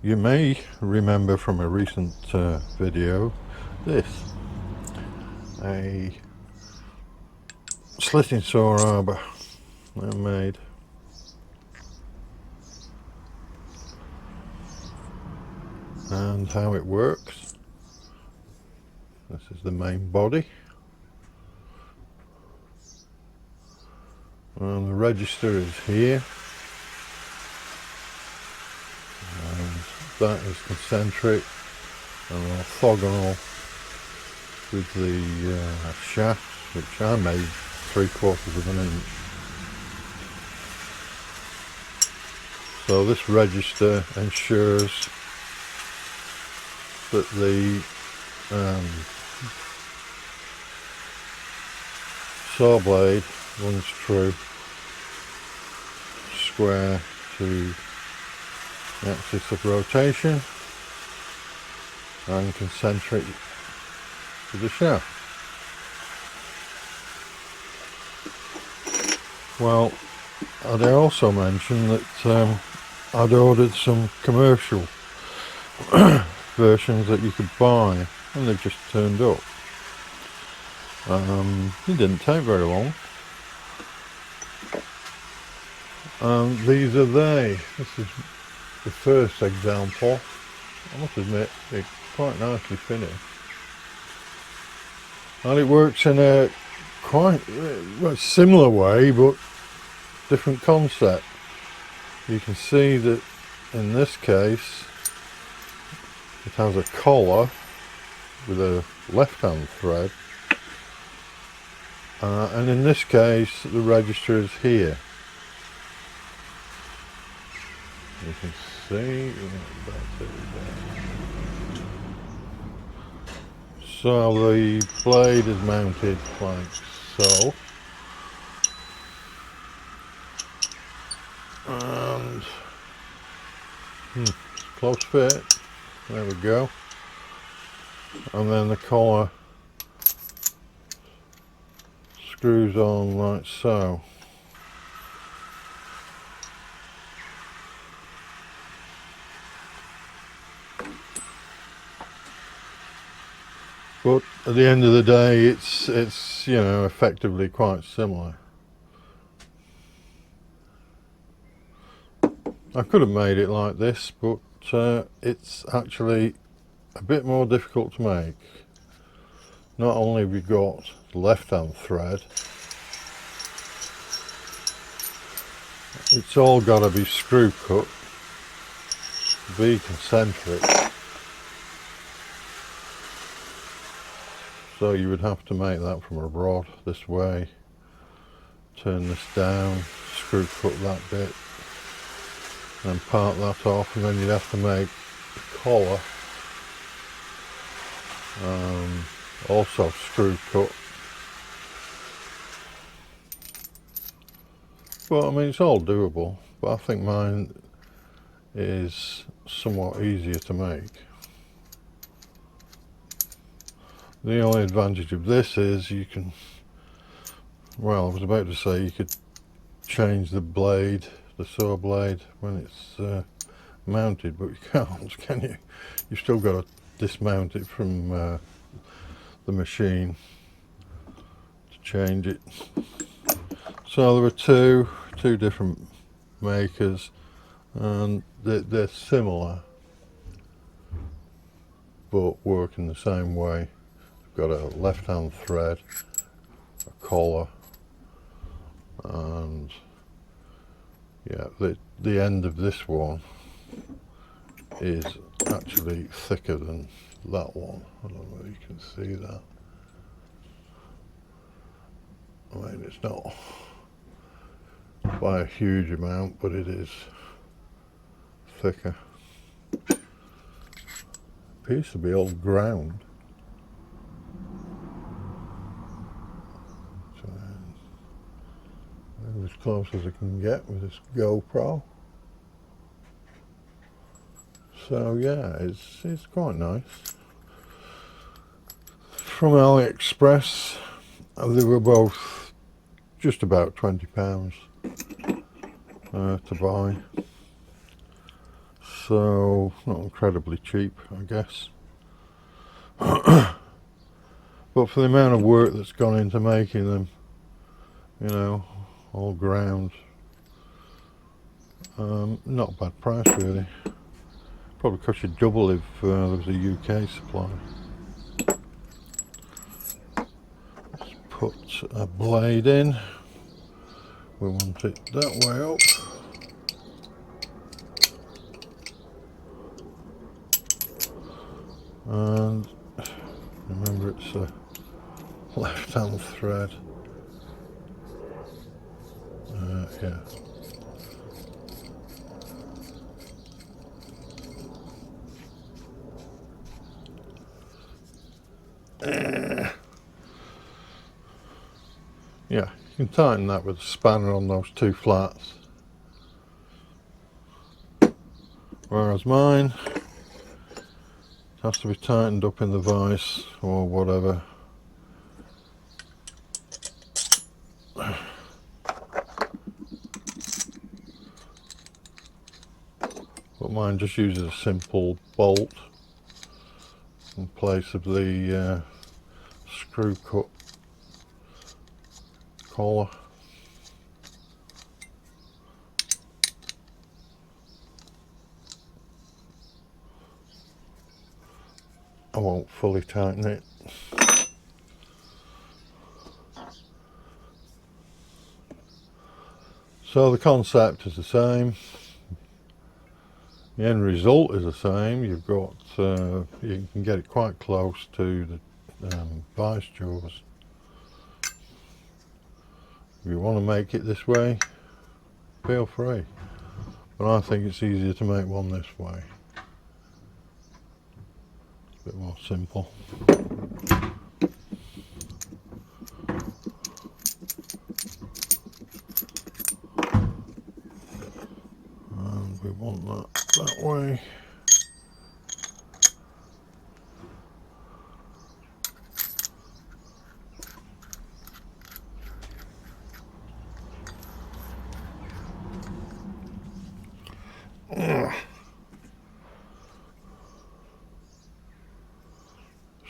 You may remember from a recent video this, a slitting saw arbour I made. And how it works. This is the main body. And the register is here. And that is concentric and orthogonal with the shaft, which I made 3/4 of an inch. So this register ensures that the saw blade runs true square to the axis of rotation and concentric to the shaft. Well, I'd also mention that I'd ordered some commercial versions that you could buy, and they've just turned up. It didn't take very long. These are they. This is the first example. I must admit, it's quite nicely finished. And it works in a quite similar way, but different concept. You can see that in this case it has a collar with a left-hand thread, and in this case the register is here. You can see so the blade is mounted like so, and close fit, there we go, and then the collar screws on like so. But at the end of the day, it's you know, effectively quite similar. I could have made it like this, but it's actually a bit more difficult to make. Not only have you got the left-hand thread, it's all got to be screw cut, be concentric. So you would have to make that from a rod this way, turn this down, screw cut that bit, and part that off, and then you'd have to make the collar also screw cut. But I mean, it's all doable, but I think mine is somewhat easier to make. The only advantage of this is you can, well, I was about to say you could change the blade, the saw blade, when it's mounted, but you can't, can you? You've still got to dismount it from the machine to change it. So there were two different makers, and they're similar but work in the same way. Got a left-hand thread, a collar, and yeah, the end of this one is actually thicker than that one. I don't know if you can see that. I mean, it's not by a huge amount, but it is thicker. Appears to be all ground. As close as I can get with this GoPro. So yeah, it's quite nice. From Aliexpress, they were both just about £20 to buy. so not incredibly cheap, I guess. But for the amount of work that's gone into making them, you know, all ground, not a bad price really. Probably cost you double if there was a UK supply. Let's put a blade in. We want it that way up. And remember, it's a left hand thread. Yeah. Yeah, you can tighten that with a spanner on those two flats. Whereas mine has to be tightened up in the vise or whatever. But mine just uses a simple bolt in place of the screw cut collar. I won't fully tighten it. So the concept is the same. The end result is the same. You've got, you can get it quite close to the vice jaws. If you want to make it this way, feel free. But I think it's easier to make one this way. It's a bit more simple. And we want that way.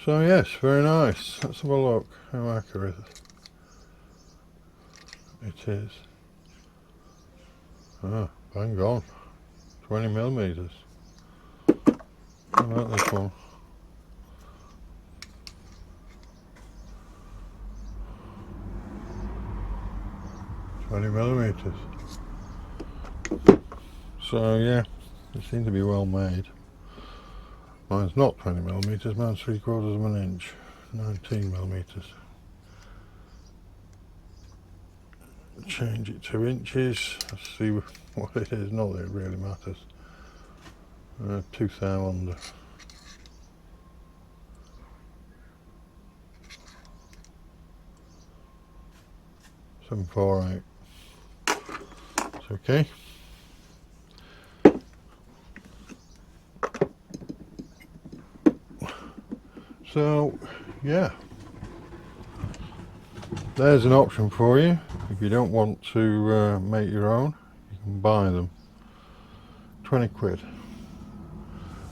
So yes, very nice. Let's have a look how accurate it is. Ah, bang on. 20 millimeters. I like this one. 20 millimeters. So yeah, they seem to be well made. Mine's not 20 millimeters, mine's 3/4 of an inch, 19 millimeters. Change it to inches. Let's see what it is. Not that it really matters. 2000. $748. It's okay. So yeah, there's an option for you. If you don't want to make your own, you can buy them. 20 quid.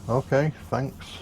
Okay, thanks.